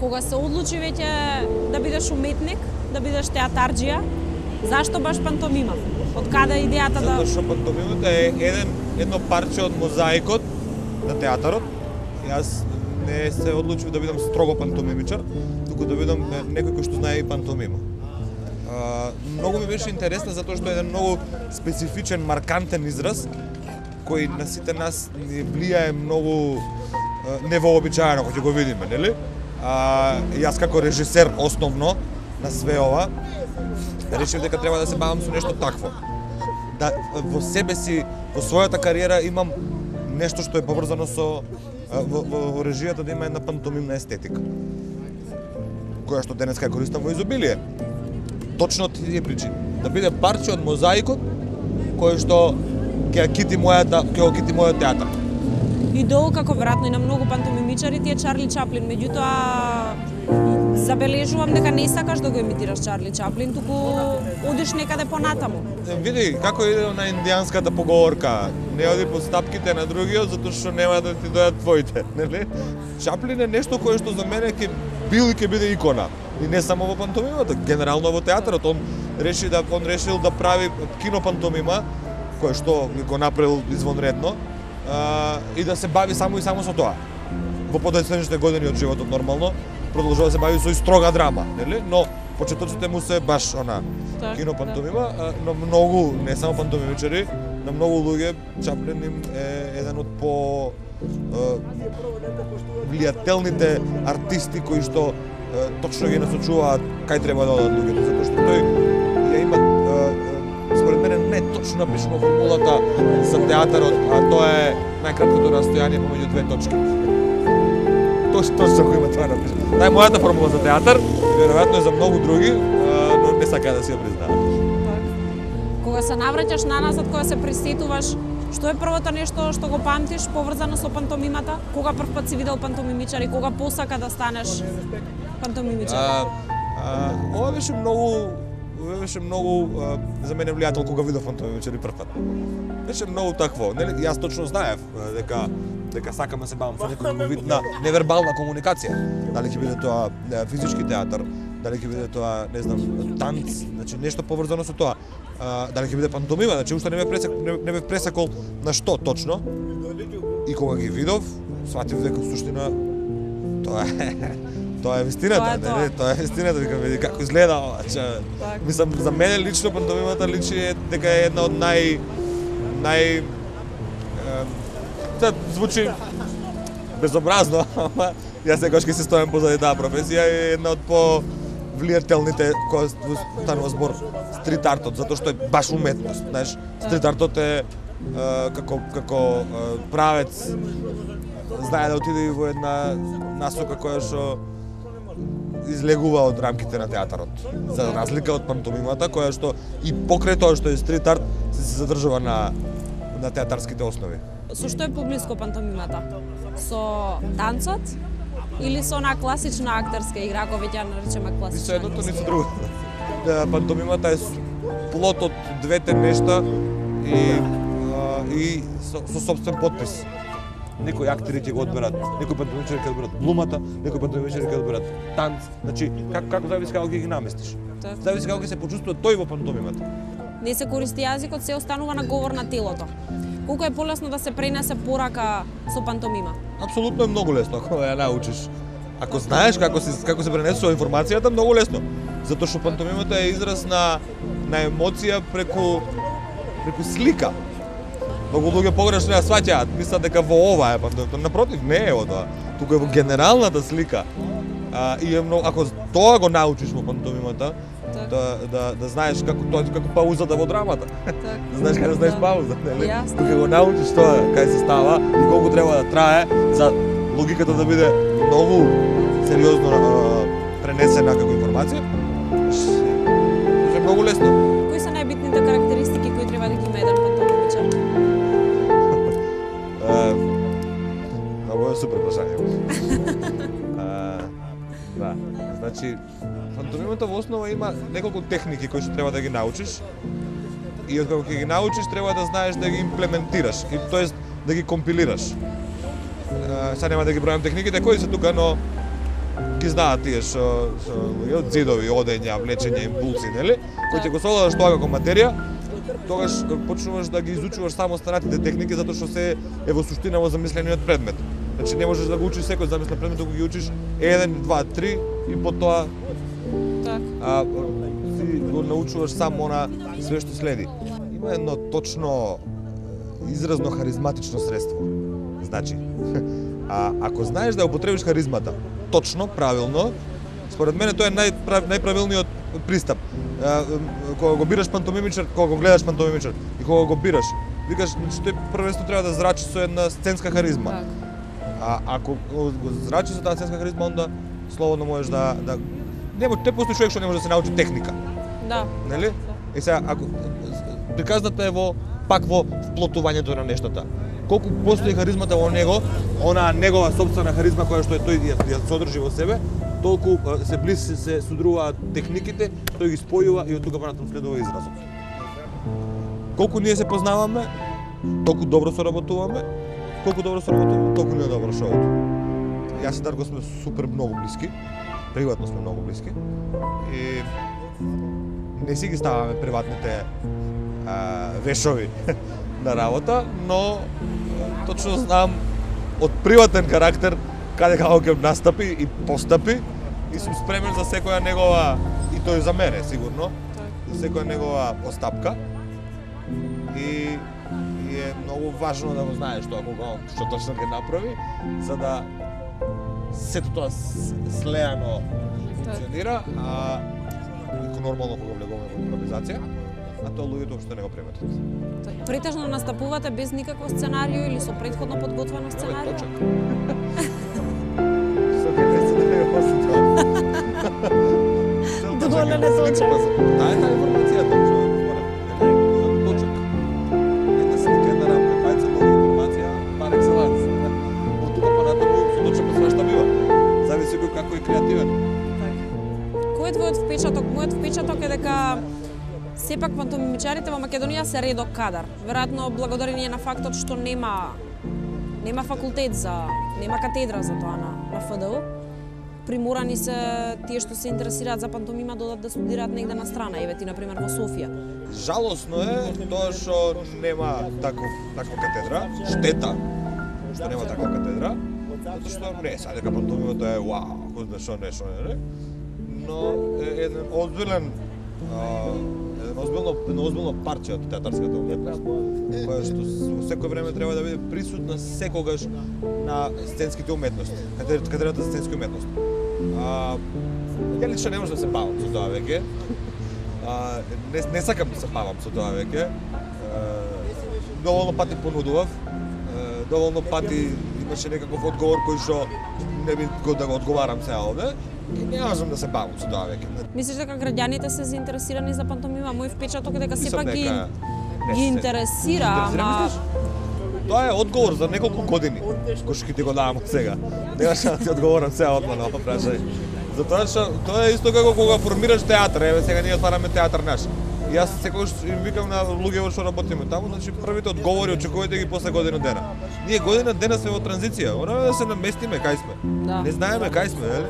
Кога се одлучи веќе да бидеш уметник, да бидеш театарџија, зашто баш пантомима? Од каде идејата да... Затоа што пантомимата е едно парче од мозаикот на театарот. Јас не се одлучив да бидам строго пантомимичар, туку да бидам некој кој што знае и пантомима. Многу ми беше интересно затоа што е еден многу специфичен, маркантен израз кој на сите нас ни влијае многу невообичаено кога ќе го видиме, нели? Јас како режисер основно на све ова решив дека треба да се бавам со нешто такво. Да во себе си, во својата кариера имам нешто што е поврзано со во режијата, да има една пантомимна естетика, која што денеска ја користам во изобилие. Точно од тие причини. Да биде парче од мозаикот кој што ќе кити мојот театар. Идол, како веројатно и на многу пантомимичари, ти е Чарли Чаплин. Меѓутоа, забележувам дека не сакаш да го имитираш Чарли Чаплин, туку одиш некаде понатаму. Види, како иде на индијанската поговорка, не оди по стапките на другиот, затоа што нема да ти дојдат твоите, нели? Чаплин е нешто кое што за мене ќе бил и ќе биде икона. И не само во пантомимата, генерално во театарот. Он решил да прави кинопантомима, кој што го направил извонредно, и да се бави само со тоа. Во подоцнешните години од животот нормално продолжува да се бави со и строга драма, нели? Но почетоците му се баш кинопантомима, но многу, не само пантомимичари, на многу луѓе Чаплин им е еден од по влијателните артисти кои што точно ги насочуваат кај треба да одат луѓето, затоа што тој ја има според мене не точно напишано формулата за театарот, а тоа е најкраткото растојание помеѓу две точки. Точно го има тоа напишано. Таа е мојата формула за театар, веројатно е за многу други, но не сакаат да си ја признаат. Кога се навраќаш наназад, кога се присетуваш, што е првото нешто што го памтиш поврзано со пантомимата? Кога првпат си видел пантомимичар и кога посака да станеш пантомимичар? Ова беше многу за мене влијател кога видов пантомимичари првпат. Беше многу такво, нели? Јас точно знаев дека сакам да се бавам со некој вид на невербална комуникација. Дали ќе биде тоа физички театар, дали ќе биде тоа, не знам, танц, значи нешто поврзано со тоа. Дали ќе биде пантомима, значи уште не ме пресекол на што точно. И кога ги видов, сватив дека суштина тоа е вистината, нели? Тоа е вистината, дека види како изгледа ова. Мислам, за мене лично пантомимата личи дека е една од звучи безобразно, ама јас секогаш ќе се стојам позади таа професија и една од влијателните која станува збор стрит артот, затоа што е баш уметност, знаеш. Стрит артот е како правец знае да отиде во една насока која што излегува од рамките на театарот. За разлика од пантомимата која што и покрај тоа што е стрит арт се задржува на театарските основи. Со што е поблиско пантомимата? Со танцот или со она класична актерска игра, која веќе ја наречеме класична? Ни со едното, ни со другото. Пантомимата е плод од двете нешта и со собствен подпис. Некои актери ќе го одберат, некои пантомимичари ќе одберат глумата, некои пантомимичари ќе одберат танц. Значи, како зависи како ќе ги наместиш. Зависи како ќе се почувствува тој во пантомимата. Не се користи јазикот, се останува на говор на телото. Колку е полесно да се пренесе порака со пантомима? Апсолутно е многу лесно ако ја научиш. Ако знаеш како се пренесува информацијата, многу лесно. Затоа што пантомимата е израз на емоција преку слика. Многу луѓе погрешно ја сваќаат, мислат дека во ова е пантомимата. Напротив, не е во тоа. Туку е во генералната слика. И е многу, ако тоа го научиш во пантомимата, да знаеш како паузата во драмата. Да знаеш каде знаеш пауза, нели? Кога го научиш тоа кај се става и колку треба да трае за логиката да биде многу сериозно пренесена како информација, е многу лесно. Кои се најбитните карактеристики кои треба да ги има еден пантомимичар? Многу е супер прашање. Да, значи пантомимата во основа има неколку техники кои што треба да ги научиш и откако ќе ги научиш треба да знаеш да ги имплементираш, и тоест да ги компилираш. Сега нема да ги бројам техниките кои се тука, но ги знаат тие што луѓе, зидови, одења, влечења, импулси, нели? Кој ќе го совладаш тоа како материја, тогаш почнуваш да ги изучуваш само останатите техники затоа што се е во суштина во замислениот предмет. Значи не можеш да го учиш секој замислен предмет, ако ги учиш 1, 2, 3 и потоа си го научуваш само на све што следи. Има едно точно изразно харизматично средство. Значи, ако знаеш да употребиш харизмата точно, правилно, според мене тоа е најправилниот пристап. Кога го бираш пантомимичар, кога го гледаш пантомимичар и кога го бираш, викаш, значи тој првенство треба да зрачи со една сценска харизма. Ако го зрачи со таа сценска харизма, онда слободно можеш да не постои човек што не може да се научи техника. Да. Нели? И сега ако приказната е пак во вплотувањето на нештата. Колку постои харизмата во него, она негова сопствена харизма која што тој ја содржи во себе, толку се близи се содруваат техниките, тој ги спојува и од тука понатаму следува изразот. Колку ние се познаваме, толку добро соработуваме, толку не е добро шоуто. Јас и Дарко сме супер многу блиски, приватно сме многу блиски и не си ги ставаме приватните вешови на работа, но точно знам од приватен карактер каде како ќе настапи и постапи и сум спремен за секоја негова, и тој за мене сигурно, за секоја негова постапка и е многу важно да го знаеш тоа кога што точно ќе направи, за да сето тоа слеано функционира, и нормално кога влегуваме во импровизација, а тоа луѓето општо не го приметат. Претежно настапувате без никакво сценарио или со претходно подготвено сценарио? Точак. Со кај се да не осетам. Доволно не точак. Таа е таа информацијата, што зборам. Точак. Една слика, една рамка, таа е целова информација, пар екселанс. Од тука понатаму со точак свашта бива. Зависи кој како е креативен. Кој е твојот впечаток? Мојот впечаток е дека сепак пантомимичарите во Македонија се редок кадар. Веројатно благодарение на фактот што нема факултет нема катедра за тоа на ФДУ. Приморани се тие што се интересираат за пантомима додат да студираат негде на страна, еве ти на пример во Софија. Жалосно е тоа што нема таква катедра, штета што нема таква катедра, затоа што не сега дека пантомимата е вау, што не, но е еден озбилен едно озбилно парче од театарската уметност, која што во секој време треба да биде присутна секогаш на сценските уметности, катедрата за сценски уметност. Ја лично не можам да се бавам со тоа веќе. Не сакам да се бавам со тоа веќе. Доволно пати понудував, доволно пати имаше некаков одговор кој што не би го да го одговарам сега овде. Не можам да се бавам со тоа веќе. Мислиш дека граѓаните се заинтересирани за пантомима? Мој впечаток е дека сепак ги интересира, ама тоа е одговор за неколку години, кој што ќе ти го давам од сега. Немаш да ти одговорам сега одма на ова прашање. Затоа што тоа е исто како кога формираш театар, еве сега ние отвараме театар наш. И јас секогаш им викам на луѓето што работиме таму, значи првите одговори очекувајте ги после година дена. Ние година дена сме во транзиција, мораме да се наместиме кај сме. Да. Не знаеме кај сме, нели?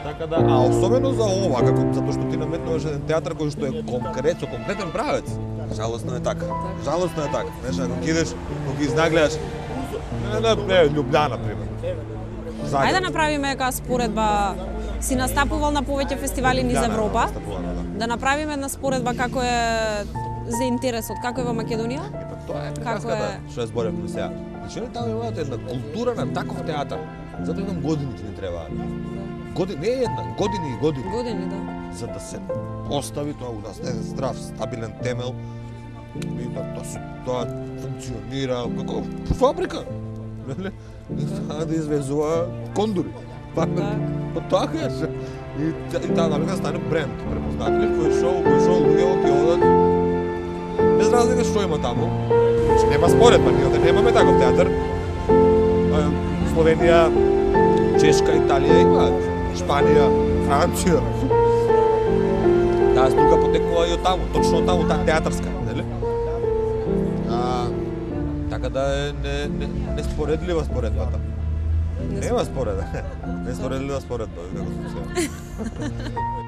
Така да, а особено за ова, затоа што ти наметнуваш еден театар кој што е конкретен правец. Жалосно е така. Жалосно е така. Знаеш, ако ги идеш, ако ги изнагледаш, не, Љубљана, пример. Ајде да направиме дека споредба, си настапувал на повеќе фестивали низ Европа. Да направиме една споредба како е за интересот, како е во Македонија? Тоа е приказката што ја зборевме сега. Значи, таму имаат една култура на таков театар. Затоа едном годините ни требаат. Не е една, години и години. Години, да. За да се постави тоа у нас еден здрав, стабилен темел и тоа функционира како фабрика. Нели? Да извезува кондури. Така е. И таа навика стане бренд, препознатлив, кој шо луѓето ќе одат без разлика што има таму. Значи нема споредба, ние немаме таков театар. Словенија, Чешка, Италија имаат, Шпанија, Франција. Таа струка потекнува и од таму, точно од таму, таа театарска, нели? Така да е неспоредлива споредбата. Нема споредба. Не споредлива споредба, како се